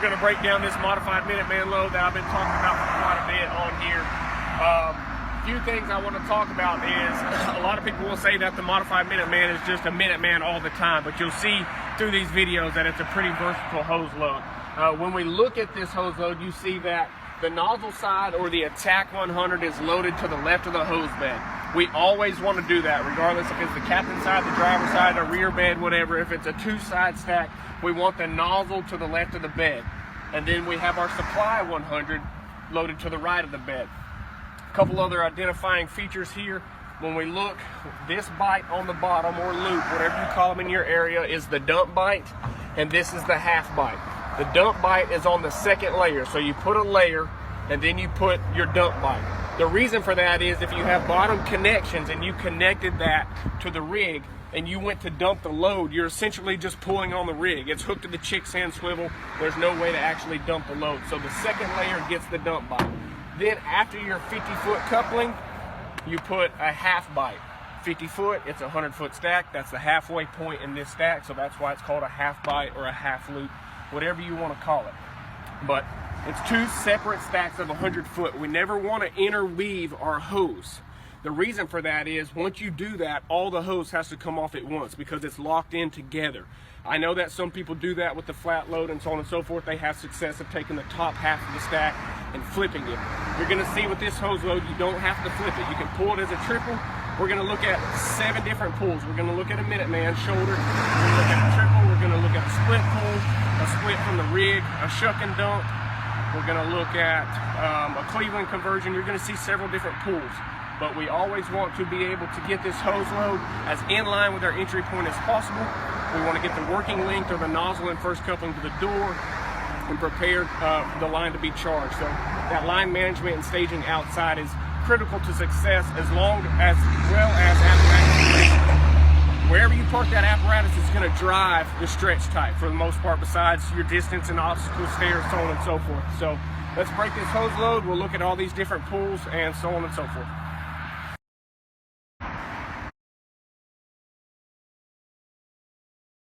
going to break down this modified Minuteman load that I've been talking about for quite a bit on here. Few things I want to talk about is a lot of people will say that the modified Minuteman is just a Minuteman all the time, but you'll see through these videos that it's a pretty versatile hose load. When we look at this hose load, you see that the nozzle side or the Attack 100 is loaded to the left of the hose bed. We always want to do that, regardless if it's the captain side, the driver side, the rear bed, whatever. If it's a two-side stack, we want the nozzle to the left of the bed. And then we have our supply 100 loaded to the right of the bed. A couple other identifying features here. When we look, this bite on the bottom, or loop, whatever you call them in your area, is the dump bite, and this is the half bite. The dump bite is on the second layer, so you put a layer and then you put your dump bite. The reason for that is if you have bottom connections and you connected that to the rig and you went to dump the load, you're essentially just pulling on the rig. It's hooked to the chick sand swivel. There's no way to actually dump the load. So the second layer gets the dump bite. Then after your 50-foot coupling, you put a half bite. 50 foot, it's a 100-foot stack. That's the halfway point in this stack, so that's why it's called a half bite or a half loop, whatever you want to call it. But it's two separate stacks of 100 foot. We never want to interweave our hose. The reason for that is once you do that, all the hose has to come off at once because it's locked in together. I know that some people do that with the flat load and so on and so forth. They have success of taking the top half of the stack and flipping it. You're going to see with this hose load, you don't have to flip it. You can pull it as a triple. We're going to look at 7 different pulls. We're going to look at a Minuteman shoulder. We're going to look at a triple. We're going to look at a split pull, a split from the rig, a shuck and dump. We're going to look at a Cleveland conversion. You're going to see several different pulls. But we always want to be able to get this hose load as in line with our entry point as possible. We want to get the working length of the nozzle and first coupling to the door and prepare the line to be charged. So that line management and staging outside is critical to success as well as apparatus. Wherever you park that apparatus, it's going to drive the stretch type for the most part, besides your distance and obstacle stairs, so on and so forth. So let's break this hose load. We'll look at all these different pulls and so on and so forth.